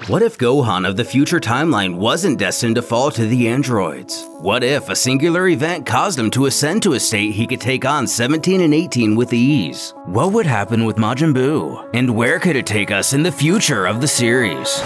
What if Gohan of the future timeline wasn't destined to fall to the androids? What if a singular event caused him to ascend to a state he could take on 17 and 18 with ease? What would happen with Majin Buu? And where could it take us in the future of the series?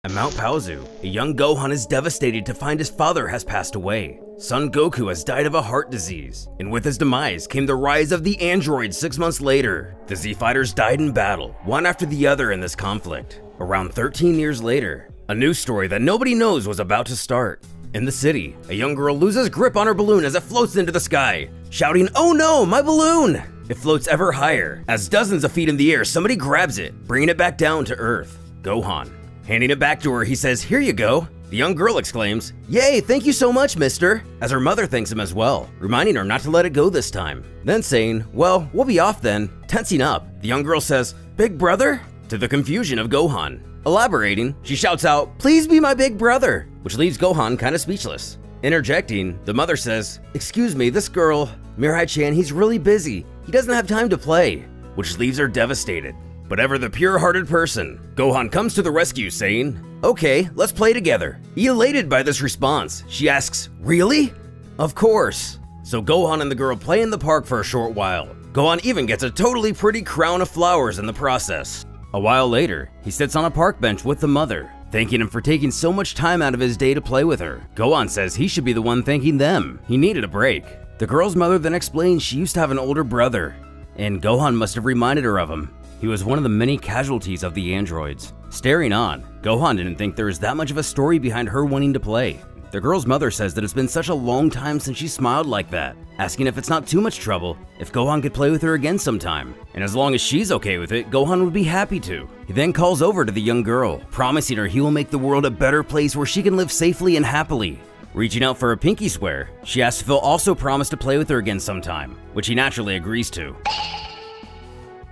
At Mount Paozu, a young Gohan is devastated to find his father has passed away. Son Goku has died of a heart disease, and with his demise came the rise of the androids 6 months later. The Z-Fighters died in battle, one after the other in this conflict. Around 13 years later, a new story that nobody knows was about to start. In the city, a young girl loses grip on her balloon as it floats into the sky, shouting, "Oh no, my balloon!" It floats ever higher. As dozens of feet in the air, somebody grabs it, bringing it back down to Earth. Gohan. Handing it back to her, he says, "Here you go." The young girl exclaims, "Yay, thank you so much, mister," as her mother thanks him as well, reminding her not to let it go this time. Then saying, "Well, we'll be off then." Tensing up, the young girl says, "Big brother?" to the confusion of Gohan. Elaborating, she shouts out, "Please be my big brother," which leaves Gohan kinda speechless. Interjecting, the mother says, "Excuse me, this girl, Mirai-chan, he's really busy. He doesn't have time to play," which leaves her devastated. But ever the pure-hearted person, Gohan comes to the rescue saying, "Okay, let's play together." Elated by this response, she asks, "Really?" "Of course." So Gohan and the girl play in the park for a short while. Gohan even gets a totally pretty crown of flowers in the process. A while later, he sits on a park bench with the mother, thanking him for taking so much time out of his day to play with her. Gohan says he should be the one thanking them. He needed a break. The girl's mother then explains she used to have an older brother, and Gohan must have reminded her of him. He was one of the many casualties of the androids. Staring on, Gohan didn't think there was that much of a story behind her wanting to play. The girl's mother says that it's been such a long time since she smiled like that, asking if it's not too much trouble if Gohan could play with her again sometime. And as long as she's okay with it, Gohan would be happy to. He then calls over to the young girl, promising her he will make the world a better place where she can live safely and happily. Reaching out for a pinky swear, she asks if he'll also promise to play with her again sometime, which he naturally agrees to.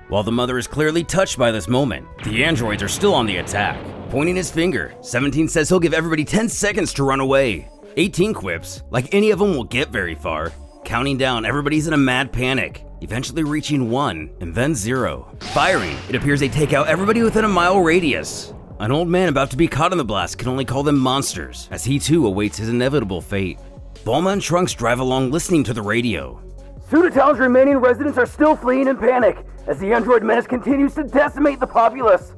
While the mother is clearly touched by this moment, the androids are still on the attack. Pointing his finger, 17 says he'll give everybody 10 seconds to run away. 18 quips, like any of them will get very far. Counting down, everybody's in a mad panic, eventually reaching 1 and then 0. Firing, it appears they take out everybody within a mile radius. An old man about to be caught in the blast can only call them monsters, as he too awaits his inevitable fate. Bulma and Trunks drive along listening to the radio. Toontown's remaining residents are still fleeing in panic as the android menace continues to decimate the populace.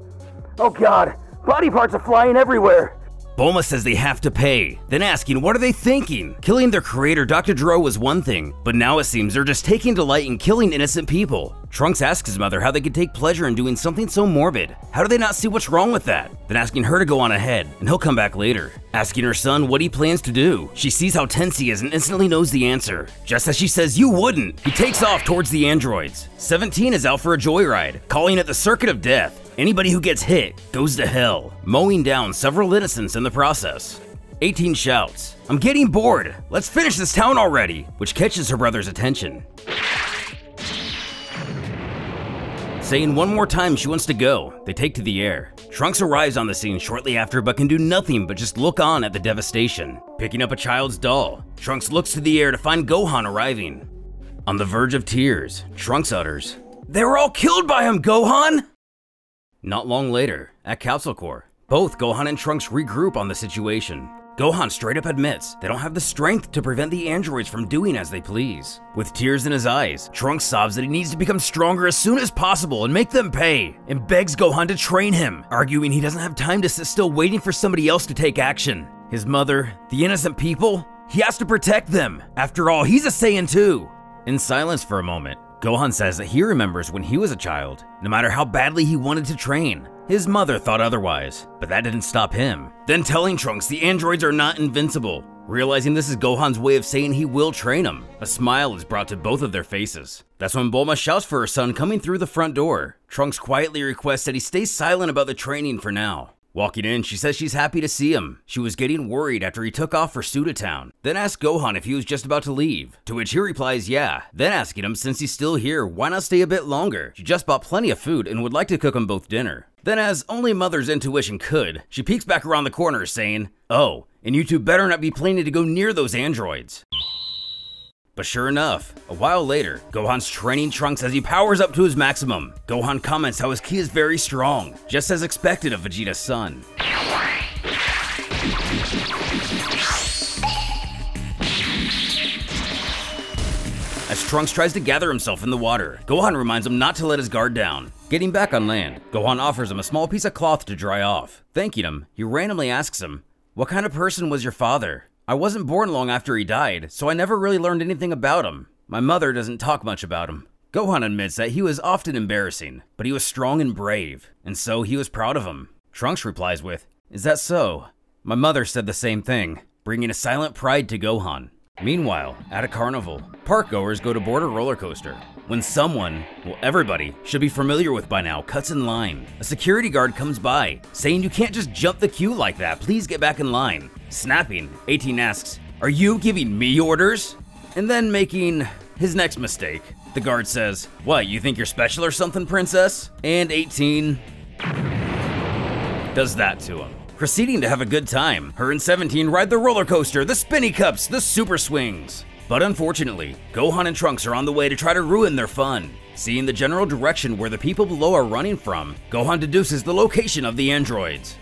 Oh god, body parts are flying everywhere. Bulma says they have to pay, then asking what are they thinking? Killing their creator Dr. Gero was one thing, but now it seems they're just taking delight in killing innocent people. Trunks asks his mother how they could take pleasure in doing something so morbid. How do they not see what's wrong with that? Then asking her to go on ahead, and he'll come back later. Asking her son what he plans to do. She sees how tense he is and instantly knows the answer. Just as she says you wouldn't, he takes off towards the androids. 17 is out for a joyride, calling it the Circuit of Death. Anybody who gets hit goes to hell, mowing down several innocents in the process. 18 shouts, "I'm getting bored, let's finish this town already," which catches her brother's attention. Saying one more time she wants to go, they take to the air. Trunks arrives on the scene shortly after but can do nothing but just look on at the devastation. Picking up a child's doll, Trunks looks to the air to find Gohan arriving. On the verge of tears, Trunks utters, "They were all killed by him, Gohan!" Not long later, at Capsule Corps, both Gohan and Trunks regroup on the situation. Gohan straight up admits they don't have the strength to prevent the androids from doing as they please. With tears in his eyes, Trunks sobs that he needs to become stronger as soon as possible and make them pay, and begs Gohan to train him, arguing he doesn't have time to sit still waiting for somebody else to take action. His mother, the innocent people, he has to protect them. After all, he's a Saiyan too. In silence for a moment, Gohan says that he remembers when he was a child, no matter how badly he wanted to train. His mother thought otherwise, but that didn't stop him. Then telling Trunks the androids are not invincible. Realizing this is Gohan's way of saying he will train him, a smile is brought to both of their faces. That's when Bulma shouts for her son coming through the front door. Trunks quietly requests that he stay silent about the training for now. Walking in, she says she's happy to see him. She was getting worried after he took off for Town. Then asks Gohan if he was just about to leave, to which he replies yeah, then asking him since he's still here, why not stay a bit longer? She just bought plenty of food and would like to cook them both dinner. Then as only mother's intuition could, she peeks back around the corner saying, "Oh, and you two better not be planning to go near those androids." But sure enough, a while later, Gohan's training Trunks as he powers up to his maximum. Gohan comments how his ki is very strong, just as expected of Vegeta's son. As Trunks tries to gather himself in the water, Gohan reminds him not to let his guard down. Getting back on land, Gohan offers him a small piece of cloth to dry off. Thanking him, he randomly asks him, "What kind of person was your father? I wasn't born long after he died, so I never really learned anything about him. My mother doesn't talk much about him." Gohan admits that he was often embarrassing, but he was strong and brave, and so he was proud of him. Trunks replies with, "Is that so? My mother said the same thing," bringing a silent pride to Gohan. Meanwhile, at a carnival, park goers go to board a roller coaster. When someone, well everybody, should be familiar with by now, cuts in line, a security guard comes by, saying you can't just jump the queue like that, please get back in line. Snapping, 18 asks, "Are you giving me orders?" And then making his next mistake. The guard says, "What, you think you're special or something, princess?" And 18 does that to him. Proceeding to have a good time, her and 17 ride the roller coaster, the spinny cups, the super swings. But unfortunately, Gohan and Trunks are on the way to try to ruin their fun. Seeing the general direction where the people below are running from, Gohan deduces the location of the androids.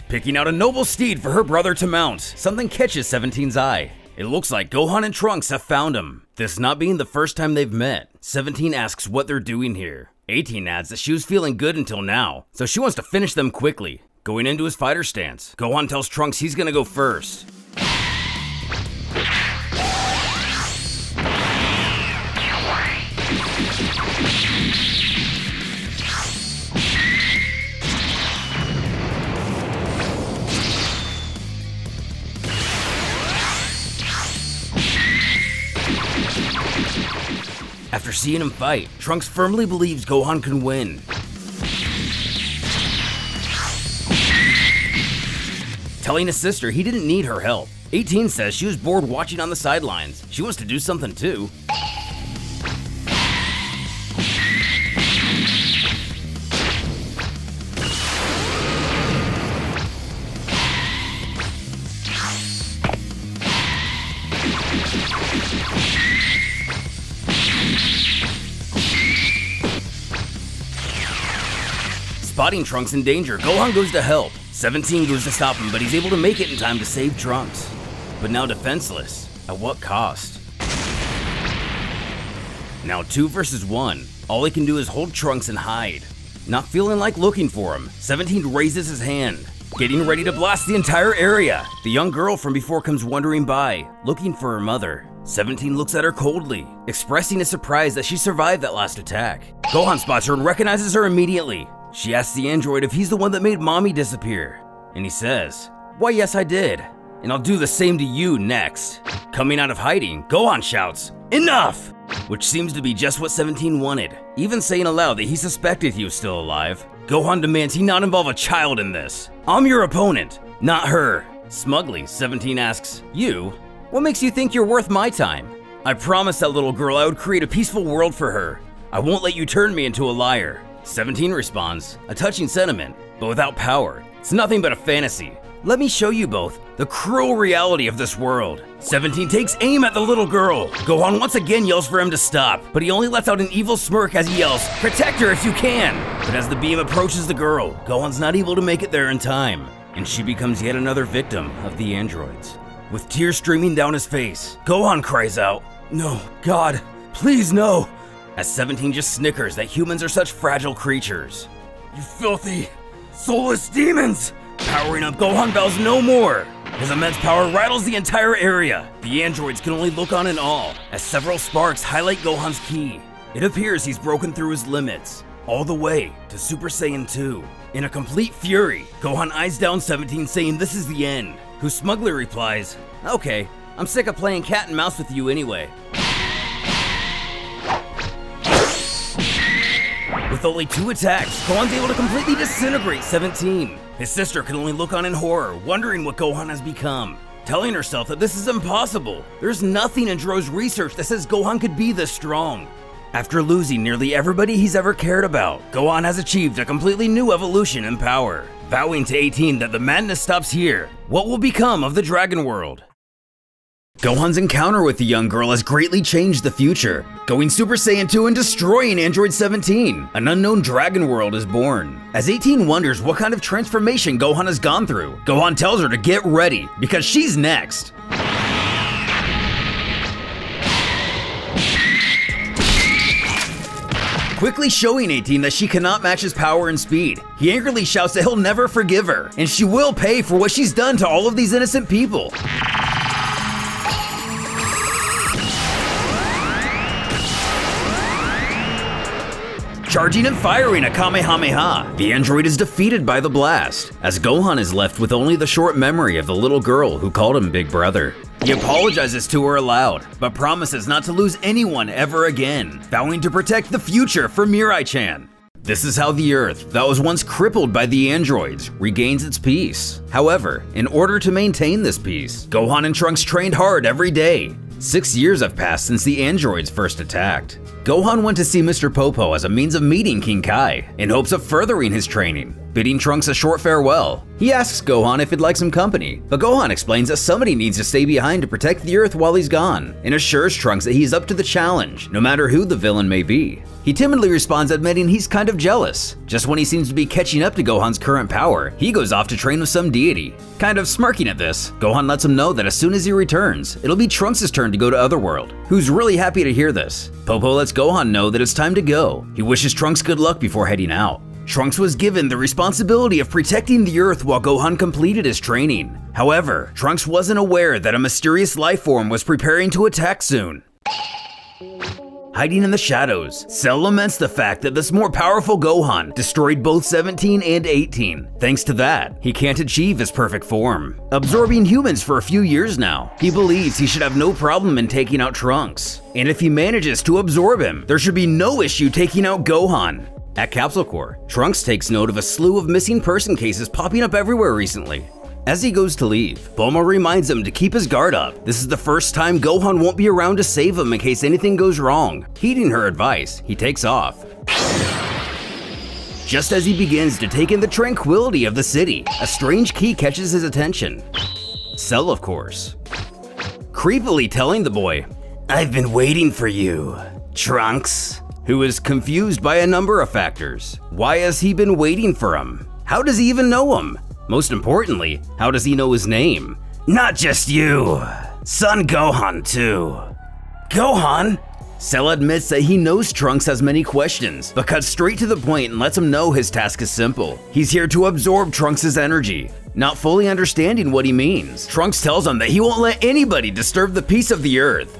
Picking out a noble steed for her brother to mount, something catches 17's eye. It looks like Gohan and Trunks have found him. This not being the first time they've met, 17 asks what they're doing here. 18 adds that she was feeling good until now, so she wants to finish them quickly. Going into his fighter stance, Gohan tells Trunks he's gonna go first. After seeing him fight, Trunks firmly believes Gohan can win. Telling his sister he didn't need her help. 18 says she was bored watching on the sidelines. She wants to do something too. Spotting Trunks in danger, Gohan goes to help. 17 goes to stop him, but he's able to make it in time to save Trunks. But now defenseless, at what cost? Now 2 versus 1, all he can do is hold Trunks and hide. Not feeling like looking for him, 17 raises his hand, getting ready to blast the entire area. The young girl from before comes wandering by, looking for her mother. 17 looks at her coldly, expressing his surprise that she survived that last attack. Gohan spots her and recognizes her immediately. She asks the android if he's the one that made Mommy disappear, and he says, "Why yes I did, and I'll do the same to you next." Coming out of hiding, Gohan shouts, "Enough!" Which seems to be just what 17 wanted, even saying aloud that he suspected he was still alive. Gohan demands he not involve a child in this. "I'm your opponent, not her." Smugly, 17 asks, "You? What makes you think you're worth my time? I promised that little girl I would create a peaceful world for her. I won't let you turn me into a liar." 17 responds, a touching sentiment, but without power. It's nothing but a fantasy. "Let me show you both the cruel reality of this world." 17 takes aim at the little girl. Gohan once again yells for him to stop, but he only lets out an evil smirk as he yells, "Protect her if you can!" But as the beam approaches the girl, Gohan's not able to make it there in time, and she becomes yet another victim of the androids. With tears streaming down his face, Gohan cries out, "No, God, please no!" As 17 just snickers that humans are such fragile creatures. "You filthy, soulless demons!" Powering up, Gohan vows no more. His immense power rattles the entire area. The androids can only look on in awe, as several sparks highlight Gohan's ki. It appears he's broken through his limits, all the way to Super Saiyan 2. In a complete fury, Gohan eyes down 17 saying this is the end, who smugly replies, "Okay, I'm sick of playing cat and mouse with you anyway." With only 2 attacks, Gohan's able to completely disintegrate 17. His sister can only look on in horror, wondering what Gohan has become, telling herself that this is impossible. There's nothing in Dro's research that says Gohan could be this strong. After losing nearly everybody he's ever cared about, Gohan has achieved a completely new evolution in power, vowing to 18 that the madness stops here. What will become of the Dragon World? Gohan's encounter with the young girl has greatly changed the future, going Super Saiyan 2 and destroying Android 17. An unknown dragon world is born. As 18 wonders what kind of transformation Gohan has gone through, Gohan tells her to get ready, because she's next. Quickly showing 18 that she cannot match his power and speed, he angrily shouts that he'll never forgive her, and she will pay for what she's done to all of these innocent people. Charging and firing a Kamehameha, the android is defeated by the blast, as Gohan is left with only the short memory of the little girl who called him Big Brother. He apologizes to her aloud, but promises not to lose anyone ever again, vowing to protect the future for Mirai-chan. This is how the Earth, that was once crippled by the androids, regains its peace. However, in order to maintain this peace, Gohan and Trunks trained hard every day. 6 years have passed since the androids first attacked. Gohan went to see Mr. Popo as a means of meeting King Kai, in hopes of furthering his training, bidding Trunks a short farewell. He asks Gohan if he'd like some company, but Gohan explains that somebody needs to stay behind to protect the Earth while he's gone, and assures Trunks that he's up to the challenge, no matter who the villain may be. He timidly responds admitting he's kind of jealous. Just when he seems to be catching up to Gohan's current power, he goes off to train with some deity. Kind of smirking at this, Gohan lets him know that as soon as he returns, it'll be Trunks' turn to go to Otherworld, who's really happy to hear this. Popo lets Gohan know that it's time to go. He wishes Trunks good luck before heading out. Trunks was given the responsibility of protecting the Earth while Gohan completed his training. However, Trunks wasn't aware that a mysterious life form was preparing to attack soon. Hiding in the shadows, Cell laments the fact that this more powerful Gohan destroyed both 17 and 18. Thanks to that, he can't achieve his perfect form. Absorbing humans for a few years now, he believes he should have no problem in taking out Trunks. And if he manages to absorb him, there should be no issue taking out Gohan. At Capsule Corps, Trunks takes note of a slew of missing person cases popping up everywhere recently. As he goes to leave, Bulma reminds him to keep his guard up. This is the first time Gohan won't be around to save him in case anything goes wrong. Heeding her advice, he takes off. Just as he begins to take in the tranquility of the city, a strange key catches his attention. Cell, of course. Creepily telling the boy, "I've been waiting for you, Trunks," who is confused by a number of factors. Why has he been waiting for him? How does he even know him? Most importantly, how does he know his name? "Not just you, son Gohan too." Gohan? Cell admits that he knows Trunks has many questions, but cuts straight to the point and lets him know his task is simple. He's here to absorb Trunks' energy. Not fully understanding what he means, Trunks tells him that he won't let anybody disturb the peace of the Earth.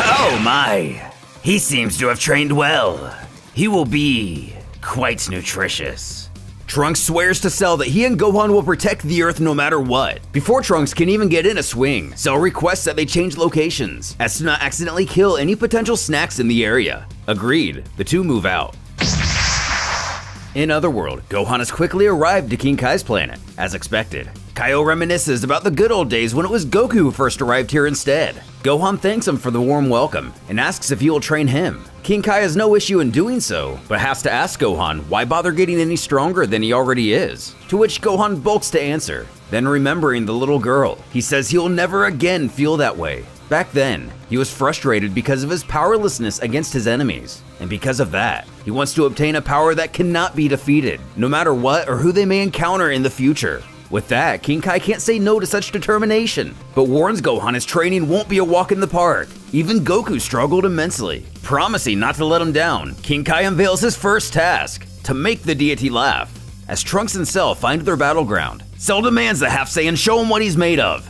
Oh my, he seems to have trained well. He will be quite nutritious. Trunks swears to Cell that he and Gohan will protect the Earth no matter what. Before Trunks can even get in a swing, Cell requests that they change locations, as to not accidentally kill any potential snacks in the area. Agreed, the two move out. In Otherworld, Gohan has quickly arrived to King Kai's planet, as expected. Kaio reminisces about the good old days when it was Goku who first arrived here instead. Gohan thanks him for the warm welcome, and asks if he will train him. King Kai has no issue in doing so, but has to ask Gohan why bother getting any stronger than he already is, to which Gohan bulks to answer. Then remembering the little girl, he says he'll never again feel that way. Back then, he was frustrated because of his powerlessness against his enemies, and because of that, he wants to obtain a power that cannot be defeated, no matter what or who they may encounter in the future. With that, King Kai can't say no to such determination, but warns Gohan his training won't be a walk in the park. Even Goku struggled immensely. Promising not to let him down, King Kai unveils his first task, to make the deity laugh. As Trunks and Cell find their battleground, Cell demands the Half Saiyan show him what he's made of.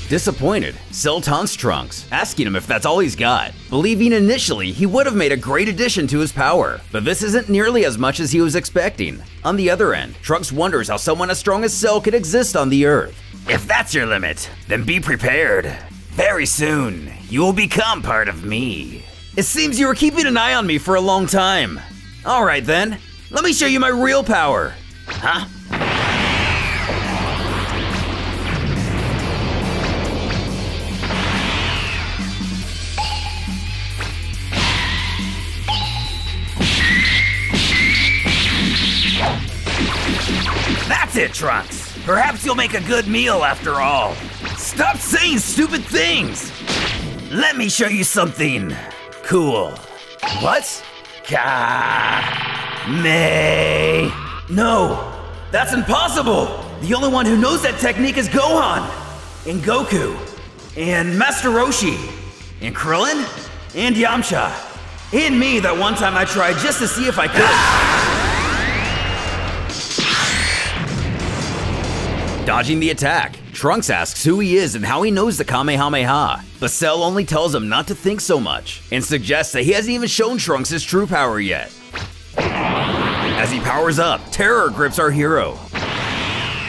Disappointed, Cell taunts Trunks, asking him if that's all he's got, believing initially he would have made a great addition to his power, but this isn't nearly as much as he was expecting. On the other end, Trunks wonders how someone as strong as Cell could exist on the Earth. "If that's your limit, then be prepared. Very soon, you will become part of me." It seems you were keeping an eye on me for a long time. Alright then, let me show you my real power. Huh? That's it, Trunks. Perhaps you'll make a good meal after all. Stop saying stupid things! Let me show you something cool. What? No, that's impossible! The only one who knows that technique is Gohan, and Goku, and Master Roshi, and Krillin, and Yamcha, and me that one time I tried just to see if I could. Dodging the attack, Trunks asks who he is and how he knows the Kamehameha, but Cell only tells him not to think so much, and suggests that he hasn't even shown Trunks his true power yet. As he powers up, terror grips our hero.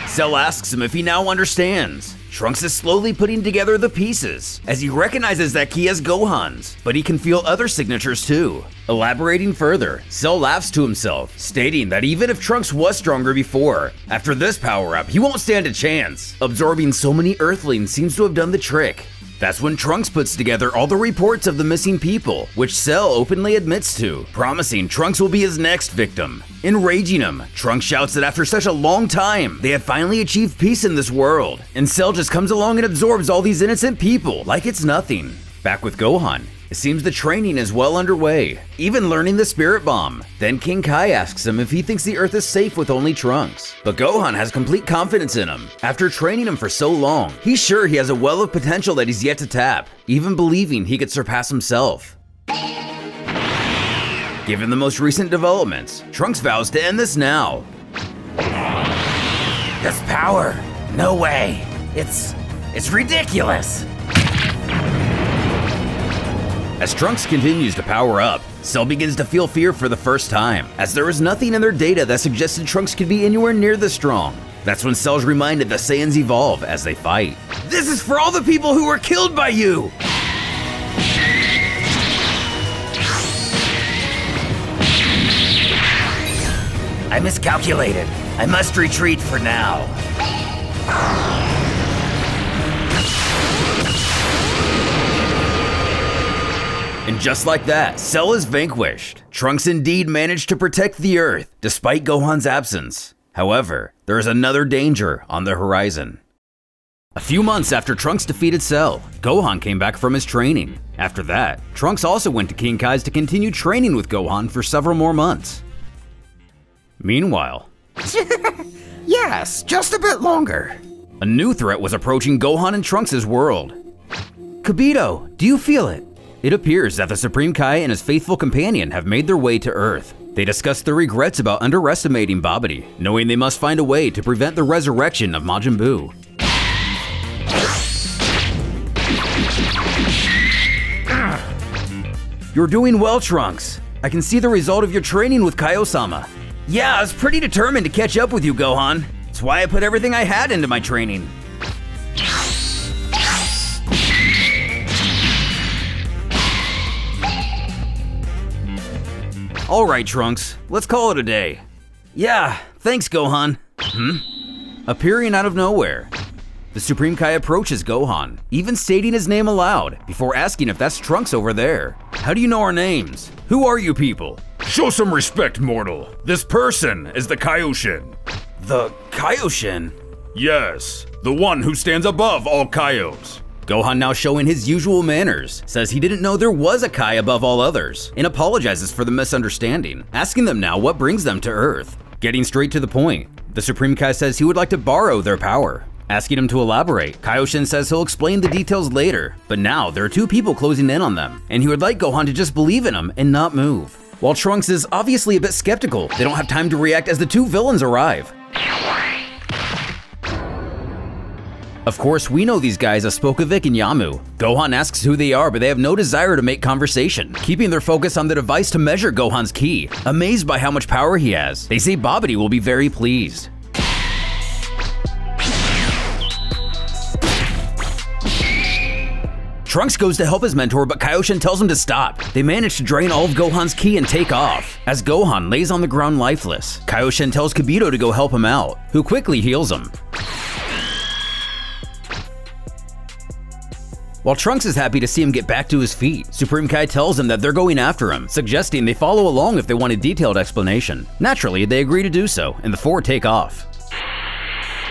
Cell asks him if he now understands. Trunks is slowly putting together the pieces, as he recognizes that key as Gohan's, but he can feel other signatures too. Elaborating further, Cell laughs to himself, stating that even if Trunks was stronger before, after this power-up, he won't stand a chance. Absorbing so many Earthlings seems to have done the trick. That's when Trunks puts together all the reports of the missing people, which Cell openly admits to, promising Trunks will be his next victim. Enraging him, Trunks shouts that after such a long time, they have finally achieved peace in this world, and Cell just comes along and absorbs all these innocent people like it's nothing. Back with Gohan, it seems the training is well underway, even learning the Spirit Bomb. Then King Kai asks him if he thinks the Earth is safe with only Trunks, but Gohan has complete confidence in him. After training him for so long, he's sure he has a well of potential that he's yet to tap, even believing he could surpass himself. Given the most recent developments, Trunks vows to end this now. This power? No way. It's ridiculous. As Trunks continues to power up, Cell begins to feel fear for the first time, as there is nothing in their data that suggested Trunks could be anywhere near this strong. That's when Cell's reminded the Saiyans evolve as they fight. This is for all the people who were killed by you! I miscalculated. I must retreat for now. And just like that, Cell is vanquished. Trunks indeed managed to protect the Earth, despite Gohan's absence. However, there is another danger on the horizon. A few months after Trunks defeated Cell, Gohan came back from his training. After that, Trunks also went to King Kai's to continue training with Gohan for several more months. Meanwhile, yes, just a bit longer. A new threat was approaching Gohan and Trunks' world. Kibito, do you feel it? It appears that the Supreme Kai and his faithful companion have made their way to Earth. They discuss their regrets about underestimating Babidi, knowing they must find a way to prevent the resurrection of Majin Buu. You're doing well, Trunks. I can see the result of your training with Kaio-sama. Yeah, I was pretty determined to catch up with you, Gohan. That's why I put everything I had into my training. Alright, Trunks, let's call it a day. Yeah, thanks, Gohan. Appearing out of nowhere, the Supreme Kai approaches Gohan, even stating his name aloud, before asking if that's Trunks over there. How do you know our names? Who are you people? Show some respect, mortal. This person is the Kaioshin. The Kaioshin? Yes, the one who stands above all Kaios. Gohan, now showing his usual manners, says he didn't know there was a Kai above all others, and apologizes for the misunderstanding, asking them now what brings them to Earth. Getting straight to the point, the Supreme Kai says he would like to borrow their power. Asking him to elaborate, Kaioshin says he'll explain the details later, but now there are two people closing in on them, and he would like Gohan to just believe in him and not move. While Trunks is obviously a bit skeptical, they don't have time to react as the two villains arrive. Of course, we know these guys as Spokovic and Yamu. Gohan asks who they are, but they have no desire to make conversation, keeping their focus on the device to measure Gohan's ki. Amazed by how much power he has, they say Babidi will be very pleased. Trunks goes to help his mentor, but Kaioshin tells him to stop. They manage to drain all of Gohan's ki and take off. As Gohan lays on the ground lifeless, Kaioshin tells Kibito to go help him out, who quickly heals him. While Trunks is happy to see him get back to his feet, Supreme Kai tells him that they're going after him, suggesting they follow along if they want a detailed explanation. Naturally, they agree to do so, and the four take off.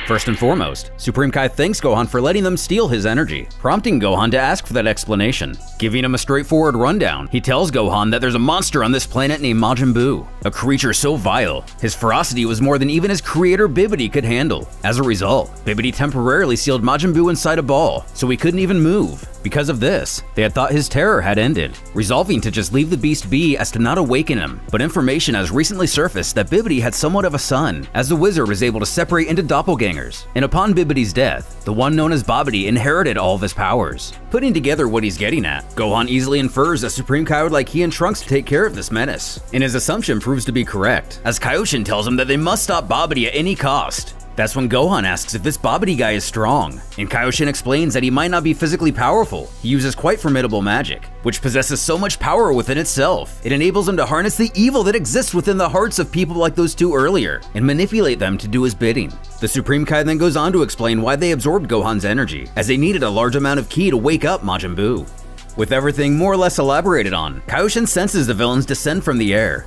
First and foremost, Supreme Kai thanks Gohan for letting them steal his energy, prompting Gohan to ask for that explanation. Giving him a straightforward rundown, he tells Gohan that there's a monster on this planet named Majin Buu, a creature so vile, his ferocity was more than even his creator Bibbidi could handle. As a result, Bibbidi temporarily sealed Majin Buu inside a ball, so he couldn't even move. Because of this, they had thought his terror had ended, resolving to just leave the beast be as to not awaken him. But information has recently surfaced that Bibbidi had somewhat of a son, as the wizard was able to separate into doppelgangers. And upon Bibbidi's death, the one known as Babidi inherited all of his powers. Putting together what he's getting at, Gohan easily infers that Supreme Kai would like he and Trunks to take care of this menace. And his assumption proves to be correct, as Kaioshin tells him that they must stop Babidi at any cost. That's when Gohan asks if this Babidi guy is strong, and Kaioshin explains that he might not be physically powerful. He uses quite formidable magic, which possesses so much power within itself. It enables him to harness the evil that exists within the hearts of people like those two earlier, and manipulate them to do his bidding. The Supreme Kai then goes on to explain why they absorbed Gohan's energy, as they needed a large amount of ki to wake up Majin Buu. With everything more or less elaborated on, Kaioshin senses the villains descend from the air.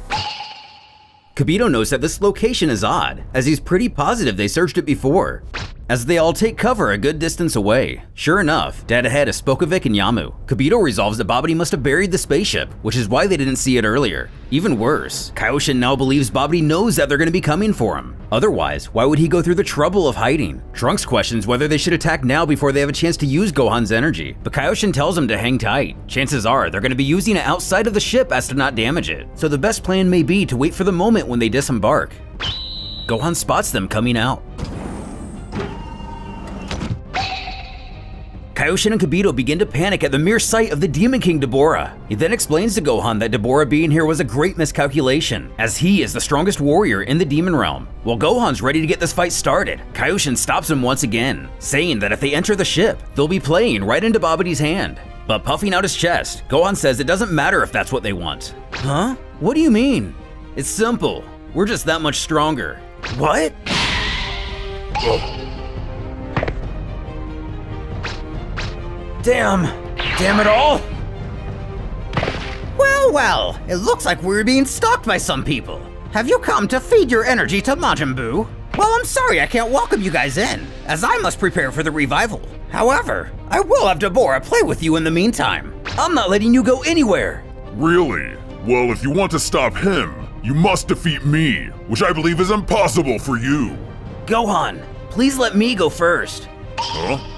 Kibito knows that this location is odd, as he's pretty positive they searched it before. As they all take cover a good distance away, sure enough, dead ahead is Spokovic and Yamu. Kibito resolves that Babidi must have buried the spaceship, which is why they didn't see it earlier. Even worse, Kaioshin now believes Babidi knows that they're going to be coming for him. Otherwise, why would he go through the trouble of hiding? Trunks questions whether they should attack now before they have a chance to use Gohan's energy, but Kaioshin tells him to hang tight. Chances are they're going to be using it outside of the ship as to not damage it, so the best plan may be to wait for the moment when they disembark. Gohan spots them coming out. Kaioshin and Kibito begin to panic at the mere sight of the Demon King Dabura. He then explains to Gohan that Dabura being here was a great miscalculation, as he is the strongest warrior in the Demon Realm. While Gohan's ready to get this fight started, Kaioshin stops him once again, saying that if they enter the ship, they'll be playing right into Babidi's hand. But puffing out his chest, Gohan says it doesn't matter if that's what they want. Huh? What do you mean? It's simple. We're just that much stronger. What? Damn it all! Well, it looks like we're being stalked by some people. Have you come to feed your energy to Majin Buu? Well, I'm sorry I can't welcome you guys in, as I must prepare for the revival. However, I will have Dabura play with you in the meantime. I'm not letting you go anywhere! Really? Well, if you want to stop him, you must defeat me, which I believe is impossible for you. Gohan, please let me go first. Huh?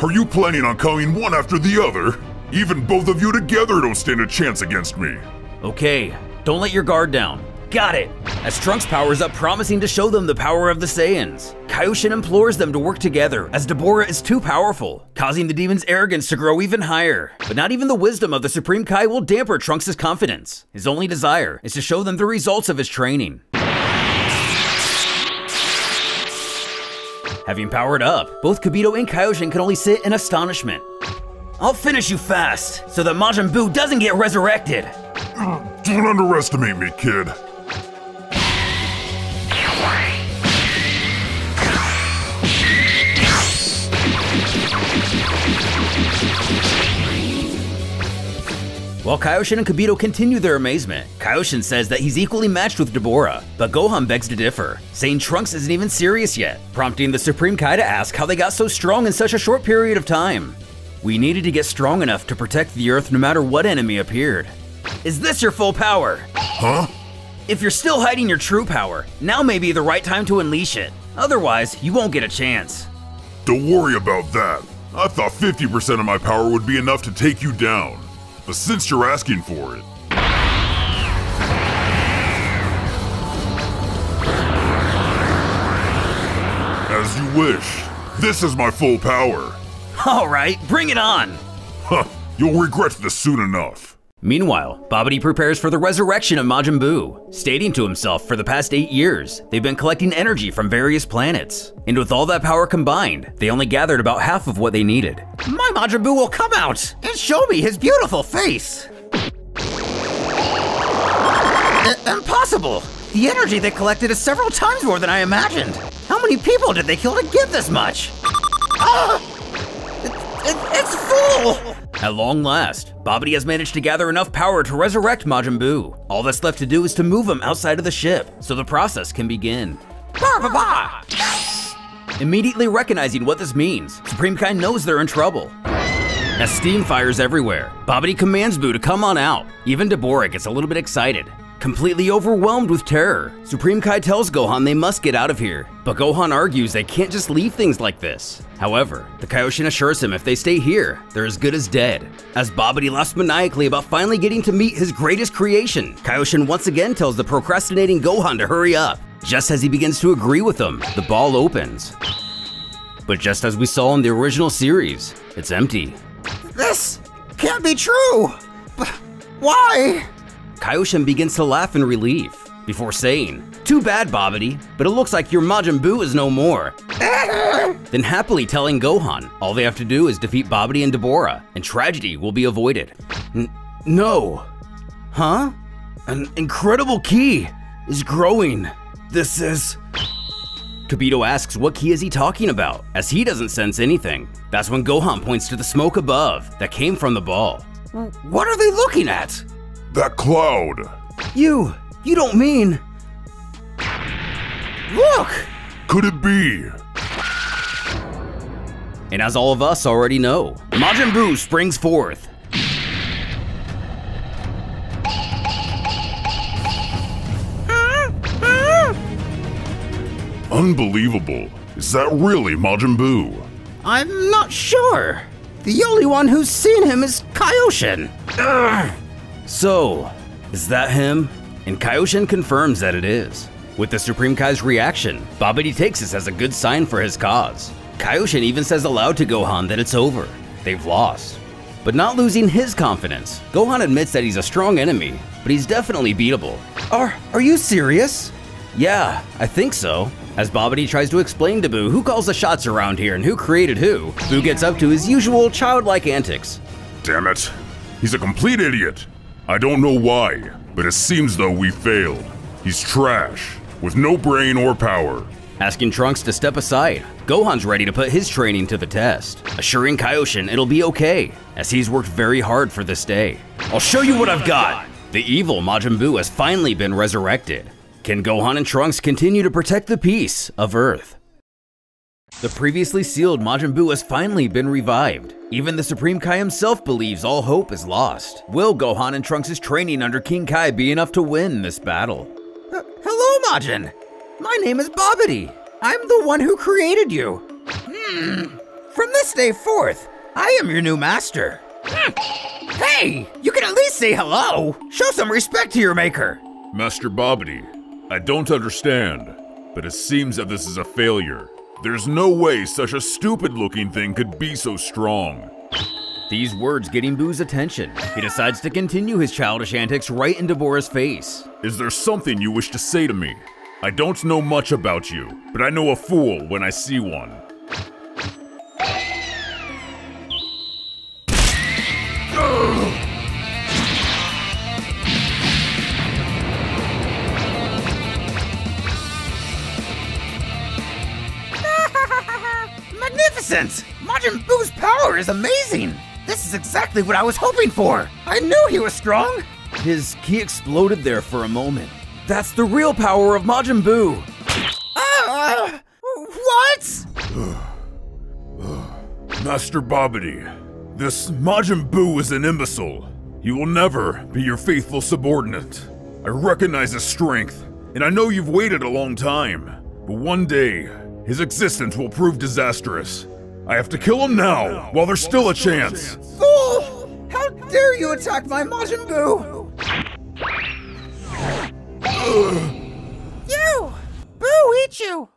Are you planning on coming one after the other? Even both of you together don't stand a chance against me. Okay, don't let your guard down. Got it! As Trunks powers up, promising to show them the power of the Saiyans, Kaioshin implores them to work together, as Dabura is too powerful, causing the demon's arrogance to grow even higher. But not even the wisdom of the Supreme Kai will damper Trunks' confidence. His only desire is to show them the results of his training. Having powered up, both Kibito and Kaioshin can only sit in astonishment. I'll finish you fast, so that Majin Buu doesn't get resurrected. Don't underestimate me, kid. While Kaioshin and Kibito continue their amazement, Kaioshin says that he's equally matched with Dabura, but Gohan begs to differ, saying Trunks isn't even serious yet, prompting the Supreme Kai to ask how they got so strong in such a short period of time. We needed to get strong enough to protect the Earth no matter what enemy appeared. Is this your full power? Huh? If you're still hiding your true power, now may be the right time to unleash it. Otherwise, you won't get a chance. Don't worry about that. I thought 50% of my power would be enough to take you down. But since you're asking for it... As you wish. This is my full power. Alright, bring it on! Huh, you'll regret this soon enough. Meanwhile, Babidi prepares for the resurrection of Majin Buu, stating to himself for the past 8 years, they've been collecting energy from various planets. And with all that power combined, they only gathered about half of what they needed. My Majin Buu will come out and show me his beautiful face. Impossible! The energy they collected is several times more than I imagined. How many people did they kill to get this much? It's full! At long last, Babidi has managed to gather enough power to resurrect Majin Buu. All that's left to do is to move him outside of the ship, so the process can begin. Immediately recognizing what this means, Supreme Kai knows they're in trouble. As steam fires everywhere, Babidi commands Buu to come on out. Even Deborah gets a little bit excited. Completely overwhelmed with terror, Supreme Kai tells Gohan they must get out of here, but Gohan argues they can't just leave things like this. However, the Kaioshin assures him if they stay here, they're as good as dead. As Babidi laughs maniacally about finally getting to meet his greatest creation, Kaioshin once again tells the procrastinating Gohan to hurry up. Just as he begins to agree with them, the ball opens. But just as we saw in the original series, it's empty. This can't be true! But why? Kaioshin begins to laugh in relief, before saying, "Too bad, Babidi, but it looks like your Majin Buu is no more." Then happily telling Gohan, all they have to do is defeat Babidi and Deborah, and tragedy will be avoided. No. Huh? An incredible ki is growing. This is... Kibito asks what ki is he talking about, as he doesn't sense anything. That's when Gohan points to the smoke above that came from the ball. What are they looking at? That cloud! You don't mean... Look! Could it be? And as all of us already know, Majin Buu springs forth. Unbelievable. Is that really Majin Buu? I'm not sure. The only one who's seen him is Kaioshin. So, is that him? And Kaioshin confirms that it is. With the Supreme Kai's reaction, Babidi takes this as a good sign for his cause. Kaioshin even says aloud to Gohan that it's over. They've lost. But not losing his confidence, Gohan admits that he's a strong enemy, but he's definitely beatable. Are you serious? Yeah, I think so. As Babidi tries to explain to Buu who calls the shots around here and who created who, Buu gets up to his usual childlike antics. Damn it. He's a complete idiot. I don't know why, but it seems though we failed. He's trash, with no brain or power. Asking Trunks to step aside, Gohan's ready to put his training to the test, assuring Kaioshin it'll be okay, as he's worked very hard for this day. I'll show you what I've got! The evil Majin Buu has finally been resurrected. Can Gohan and Trunks continue to protect the peace of Earth? The previously sealed Majin Buu has finally been revived. Even the Supreme Kai himself believes all hope is lost. Will Gohan and Trunks' training under King Kai be enough to win this battle? Hello, Majin. My name is Babidi. I'm the one who created you. From this day forth, I am your new master. Hey, you can at least say hello. Show some respect to your maker. Master Babidi, I don't understand, but it seems that this is a failure. There's no way such a stupid-looking thing could be so strong. These words getting Buu's attention, he decides to continue his childish antics right in Deborah's face. Is there something you wish to say to me? I don't know much about you, but I know a fool when I see one. Magnificent! Majin Buu's power is amazing! This is exactly what I was hoping for! I knew he was strong! His ki exploded there for a moment. That's the real power of Majin Buu! What? Master Babidi, this Majin Buu is an imbecile. He will never be your faithful subordinate. I recognize his strength, and I know you've waited a long time, but one day, his existence will prove disastrous. I have to kill him now, while there's still a chance. Fool! How dare you attack my Majin Buu! You! Buu eat you!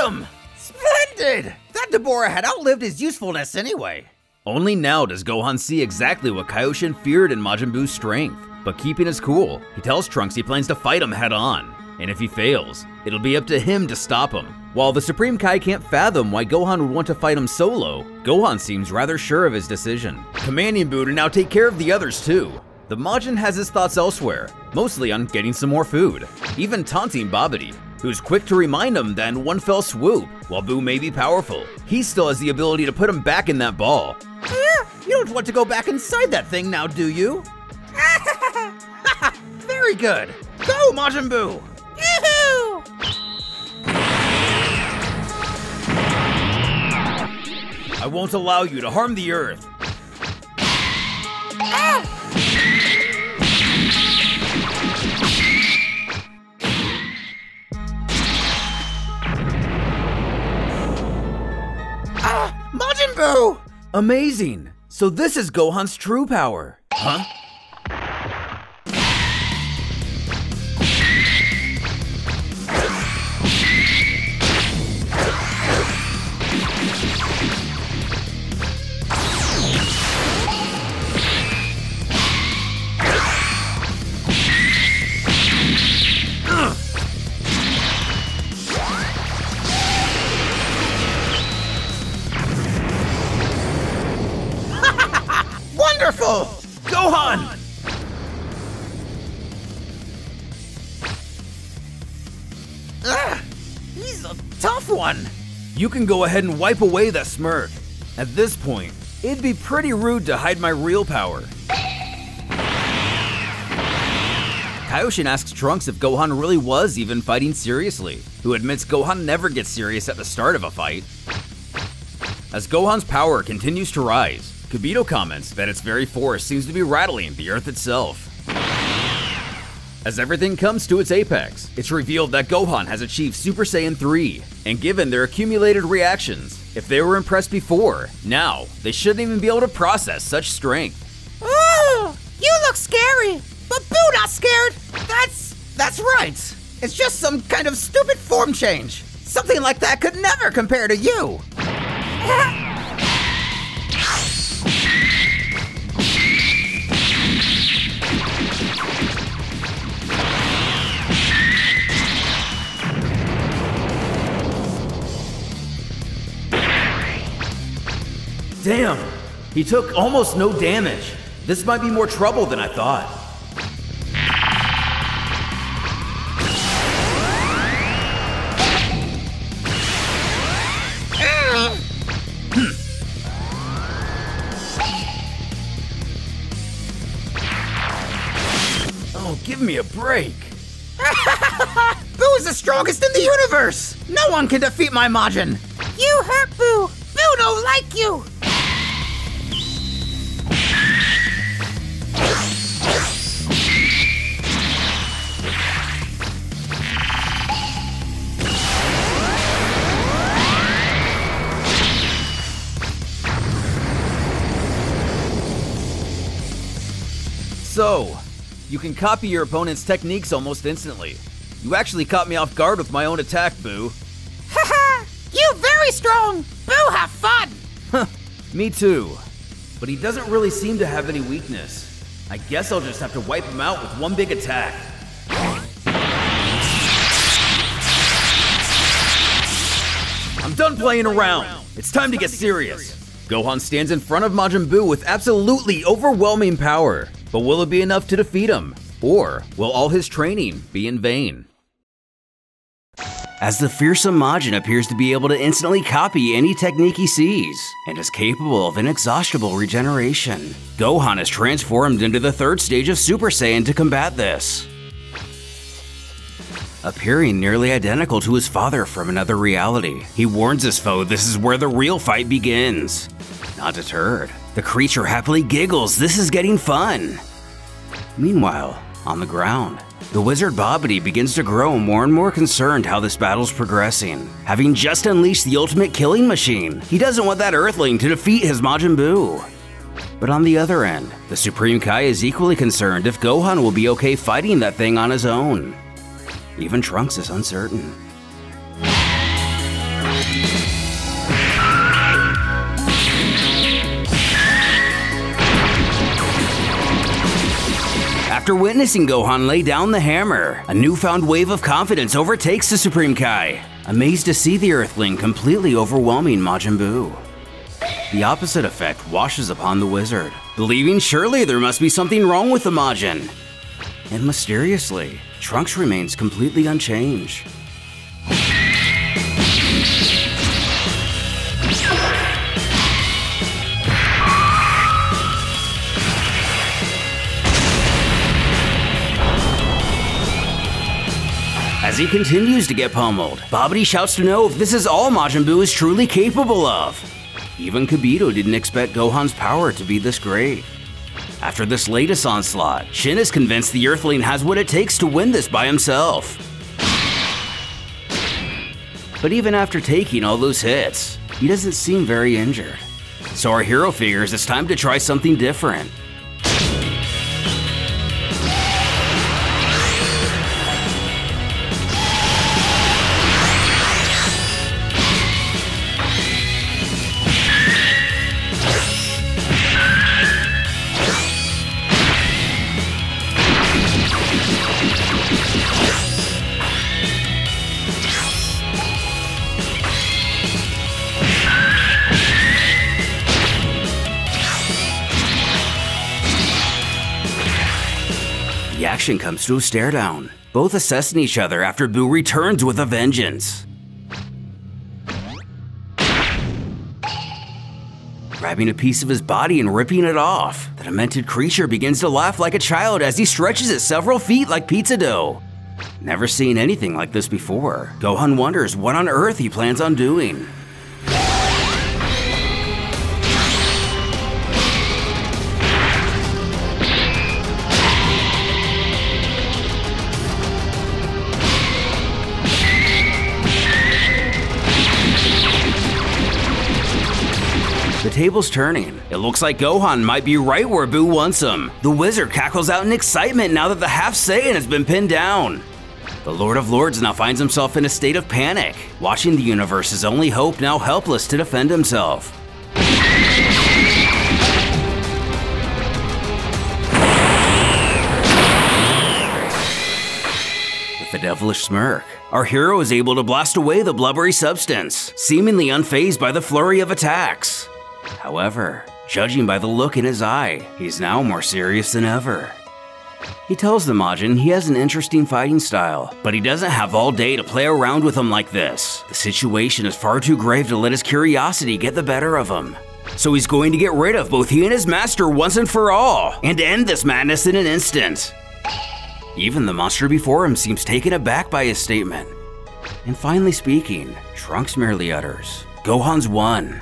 him! Splendid! That Deborah had outlived his usefulness anyway. Only now does Gohan see exactly what Kaioshin feared in Majin Buu's strength. But keeping his cool, he tells Trunks he plans to fight him head on. And if he fails, it'll be up to him to stop him. While the Supreme Kai can't fathom why Gohan would want to fight him solo, Gohan seems rather sure of his decision, commanding Buu to now take care of the others too. The Majin has his thoughts elsewhere, mostly on getting some more food, even taunting Babidi, who's quick to remind him that in one fell swoop, while Buu may be powerful, he still has the ability to put him back in that ball. You don't want to go back inside that thing now, do you? Very good. Go, Majin Buu! Yoo-hoo! I won't allow you to harm the Earth. Majin Buu! Amazing! So this is Gohan's true power. Huh? Wonderful! Gohan! He's a tough one. You can go ahead and wipe away that smirk. At this point, it'd be pretty rude to hide my real power. Kaioshin asks Trunks if Gohan really was even fighting seriously, who admits Gohan never gets serious at the start of a fight. As Gohan's power continues to rise, Kibito comments that its very force seems to be rattling the Earth itself. As everything comes to its apex, it's revealed that Gohan has achieved Super Saiyan 3, and given their accumulated reactions, if they were impressed before, now they shouldn't even be able to process such strength. Oh, you look scary, but Buu not scared. That's right. It's just some kind of stupid form change. Something like that could never compare to you. Damn, he took almost no damage. This might be more trouble than I thought. Oh, give me a break. Buu is the strongest in the universe. No one can defeat my Majin. You hurt Buu. Buu don't like you. So, you can copy your opponent's techniques almost instantly. You actually caught me off guard with my own attack, Buu. Haha! You very strong! Buu, have fun! Huh, me too. But he doesn't really seem to have any weakness. I guess I'll just have to wipe him out with one big attack. I'm done playing around. It's time to get serious. Gohan stands in front of Majin Buu with absolutely overwhelming power. But will it be enough to defeat him? Or will all his training be in vain? As the fearsome Majin appears to be able to instantly copy any technique he sees, and is capable of inexhaustible regeneration, Gohan is transformed into the third stage of Super Saiyan to combat this. Appearing nearly identical to his father from another reality, he warns his foe this is where the real fight begins. Not deterred, the creature happily giggles, this is getting fun. Meanwhile, on the ground, the wizard Babidi begins to grow more and more concerned how this battle's progressing. Having just unleashed the ultimate killing machine, he doesn't want that Earthling to defeat his Majin Buu. But on the other end, the Supreme Kai is equally concerned if Gohan will be okay fighting that thing on his own. Even Trunks is uncertain. After witnessing Gohan lay down the hammer, a newfound wave of confidence overtakes the Supreme Kai, amazed to see the Earthling completely overwhelming Majin Buu. The opposite effect washes upon the wizard, believing surely there must be something wrong with the Majin. And mysteriously, Trunks remains completely unchanged. As he continues to get pummeled, Babidi shouts to know if this is all Majin Buu is truly capable of. Even Kibito didn't expect Gohan's power to be this great. After this latest onslaught, Shin is convinced the Earthling has what it takes to win this by himself. But even after taking all those hits, he doesn't seem very injured. So our hero figures it's time to try something different. The action comes to a stare down, both assessing each other after Buu returns with a vengeance. Grabbing a piece of his body and ripping it off, the demented creature begins to laugh like a child as he stretches it several feet like pizza dough. Never seen anything like this before, Gohan wonders what on earth he plans on doing. The table's turning. It looks like Gohan might be right where Buu wants him. The wizard cackles out in excitement now that the half Saiyan has been pinned down. The Lord of Lords now finds himself in a state of panic, watching the universe's only hope now helpless to defend himself. With a devilish smirk, our hero is able to blast away the blubbery substance, seemingly unfazed by the flurry of attacks. However, judging by the look in his eye, he's now more serious than ever. He tells the Majin he has an interesting fighting style, but he doesn't have all day to play around with him like this. The situation is far too grave to let his curiosity get the better of him. So he's going to get rid of both he and his master once and for all, and end this madness in an instant. Even the monster before him seems taken aback by his statement. And finally speaking, Trunks merely utters, "Gohan's won."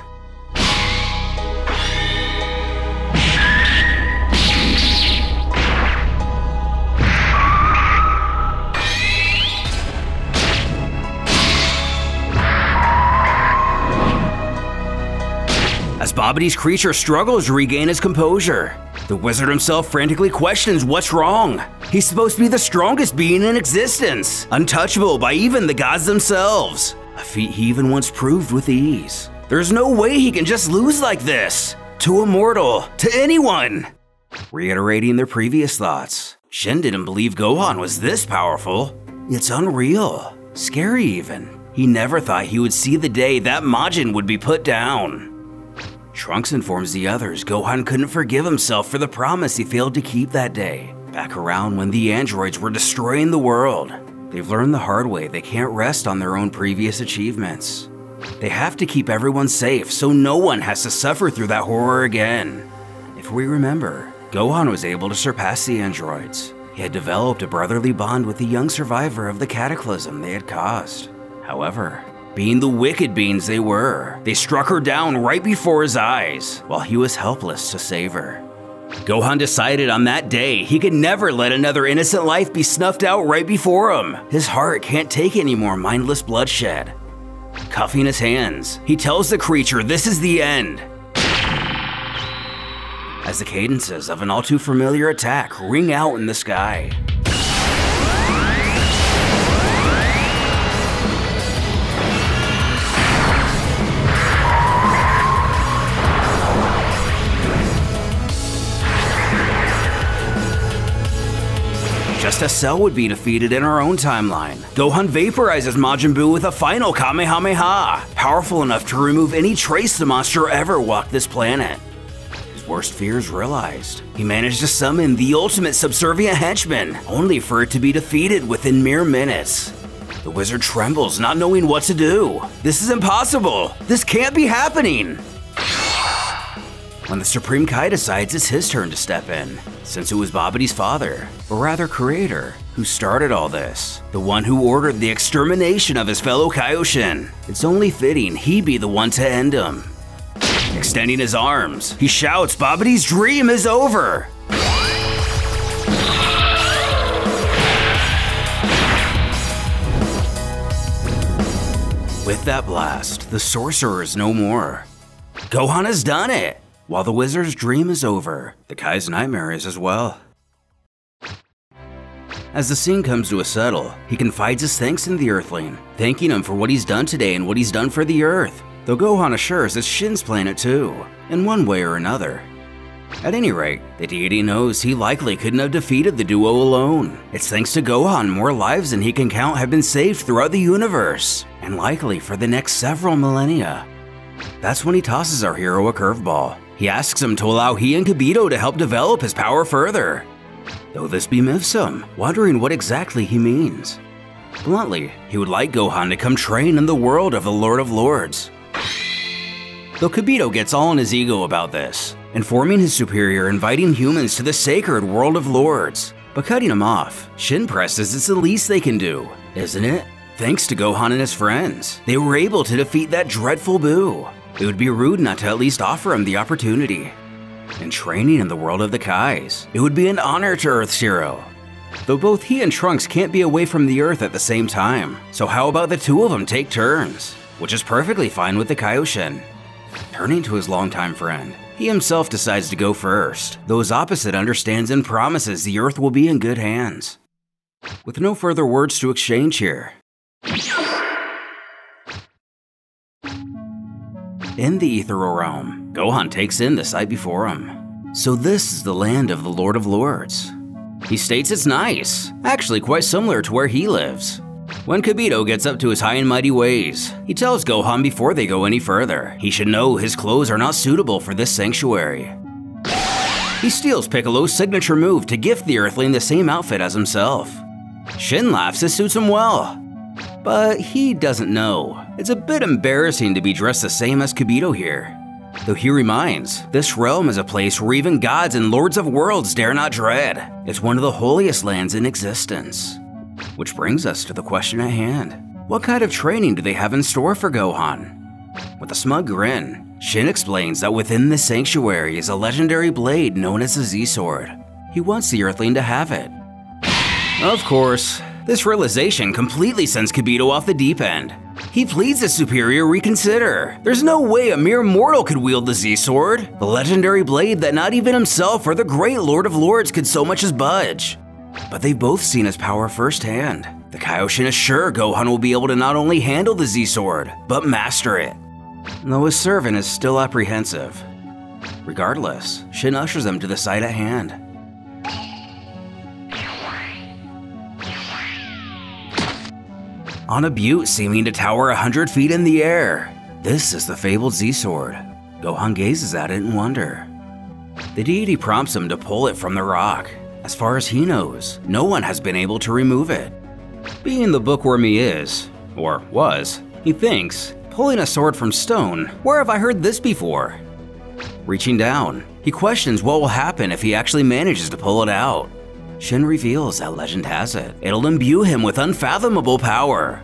As Babidi's creature struggles to regain his composure, the wizard himself frantically questions what's wrong. He's supposed to be the strongest being in existence, untouchable by even the gods themselves, a feat he even once proved with ease. There's no way he can just lose like this, to a mortal, to anyone. Reiterating their previous thoughts, Shin didn't believe Gohan was this powerful. It's unreal, scary even. He never thought he would see the day that Majin would be put down. Trunks informs the others Gohan couldn't forgive himself for the promise he failed to keep that day, back around when the androids were destroying the world. They've learned the hard way they can't rest on their own previous achievements. They have to keep everyone safe so no one has to suffer through that horror again. If we remember, Gohan was able to surpass the androids. He had developed a brotherly bond with the young survivor of the cataclysm they had caused. However, being the wicked beings they were, they struck her down right before his eyes, while he was helpless to save her. Gohan decided on that day he could never let another innocent life be snuffed out right before him. His heart can't take any more mindless bloodshed. Cuffing his hands, he tells the creature this is the end. As the cadences of an all too familiar attack ring out in the sky. Rest of Cell would be defeated in our own timeline. Gohan vaporizes Majin Buu with a final Kamehameha, powerful enough to remove any trace the monster ever walked this planet. His worst fears realized. He managed to summon the ultimate subservient henchman, only for it to be defeated within mere minutes. The wizard trembles, not knowing what to do. This is impossible! This can't be happening! When the Supreme Kai decides it's his turn to step in, since it was Babbidi's father, or rather creator, who started all this, the one who ordered the extermination of his fellow Kaioshin, it's only fitting he be the one to end him. Extending his arms, he shouts, "Babbidi's dream is over!" With that blast, the sorcerer is no more. Gohan has done it! While the wizard's dream is over, the Kai's nightmare is as well. As the scene comes to a settle, he confides his thanks in the Earthling, thanking him for what he's done today and what he's done for the Earth, though Gohan assures it's Shin's planet too, in one way or another. At any rate, the deity knows he likely couldn't have defeated the duo alone. It's thanks to Gohan more lives than he can count have been saved throughout the universe, and likely for the next several millennia. That's when he tosses our hero a curveball. He asks him to allow he and Kibito to help develop his power further. Though this bemiffs him, wondering what exactly he means. Bluntly, he would like Gohan to come train in the world of the Lord of Lords. Though Kibito gets all in his ego about this, informing his superior inviting humans to the sacred world of lords. But cutting him off, Shin presses it's the least they can do, isn't it? Thanks to Gohan and his friends, they were able to defeat that dreadful Buu. It would be rude not to at least offer him the opportunity. And training in the world of the Kais, it would be an honor to Earth's hero. Though both he and Trunks can't be away from the Earth at the same time, so how about the two of them take turns? Which is perfectly fine with the Kaioshin. Turning to his longtime friend, he himself decides to go first, though his opposite understands and promises the Earth will be in good hands. With no further words to exchange here. In the ethereal realm, Gohan takes in the sight before him. So this is the land of the Lord of Lords. He states it's nice, actually quite similar to where he lives. When Kibito gets up to his high and mighty ways, he tells Gohan before they go any further, he should know his clothes are not suitable for this sanctuary. He steals Piccolo's signature move to gift the Earthling the same outfit as himself. Shin laughs, it suits him well. But he doesn't know. It's a bit embarrassing to be dressed the same as Kibito here. Though he reminds, this realm is a place where even gods and lords of worlds dare not tread. It's one of the holiest lands in existence. Which brings us to the question at hand. What kind of training do they have in store for Gohan? With a smug grin, Shin explains that within this sanctuary is a legendary blade known as the Z-Sword. He wants the Earthling to have it. Of course, this realization completely sends Kibito off the deep end. He pleads his superior reconsider. There's no way a mere mortal could wield the Z-Sword, the legendary blade that not even himself or the great Lord of Lords could so much as budge. But they've both seen his power firsthand. The Kaioshin is sure Gohan will be able to not only handle the Z-Sword, but master it. Though his servant is still apprehensive. Regardless, Shin ushers them to the site at hand. On a butte seeming to tower 100 feet in the air, this is the fabled Z-Sword. Gohan gazes at it in wonder. The deity prompts him to pull it from the rock. As far as he knows, no one has been able to remove it. Being the bookworm he is, or was, he thinks, pulling a sword from stone, where have I heard this before? Reaching down, he questions what will happen if he actually manages to pull it out. Shin reveals that legend has it. It'll imbue him with unfathomable power,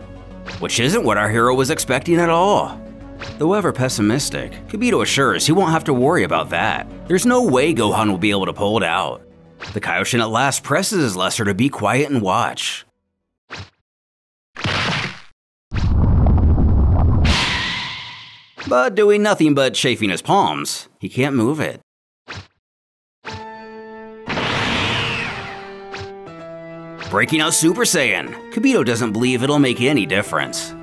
which isn't what our hero was expecting at all. Though ever pessimistic, Kibito assures he won't have to worry about that. There's no way Gohan will be able to pull it out. The Kaioshin at last presses his lesser to be quiet and watch. But doing nothing but chafing his palms, he can't move it. Breaking out Super Saiyan, Kibito doesn't believe it'll make any difference.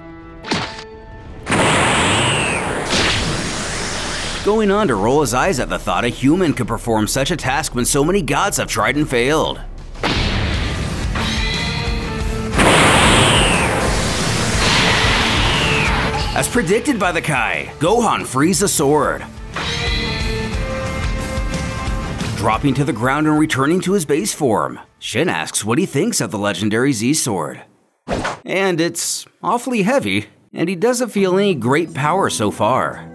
Going on to roll his eyes at the thought a human could perform such a task when so many gods have tried and failed. predicted by the Kai, Gohan frees the sword, dropping to the ground and returning to his base form. Shin asks what he thinks of the legendary Z-Sword. And it's awfully heavy, and he doesn't feel any great power so far,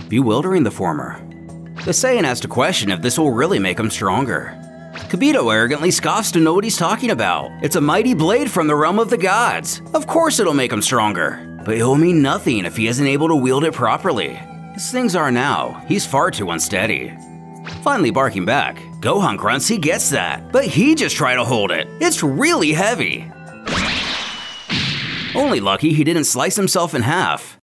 bewildering the former. The Saiyan has to question if this will really make him stronger. Kibito arrogantly scoffs to know what he's talking about. It's a mighty blade from the realm of the gods. Of course it'll make him stronger, but it will mean nothing if he isn't able to wield it properly. As things are now, he's far too unsteady. Finally barking back, Gohan grunts he gets that, but he just tried to hold it. It's really heavy. Only lucky he didn't slice himself in half.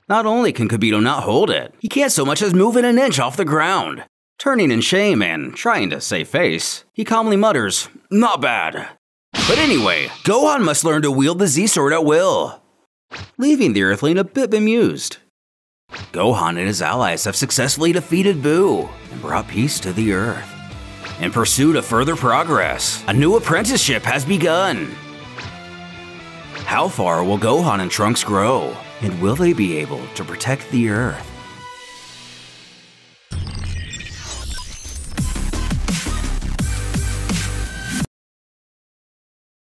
Not only can Kibito not hold it, he can't so much as move it an inch off the ground. Turning in shame and trying to save face, he calmly mutters, "Not bad." But anyway, Gohan must learn to wield the Z-Sword at will, leaving the Earthling a bit bemused. Gohan and his allies have successfully defeated Buu and brought peace to the Earth. In pursuit of further progress, a new apprenticeship has begun. How far will Gohan and Trunks grow, and will they be able to protect the Earth?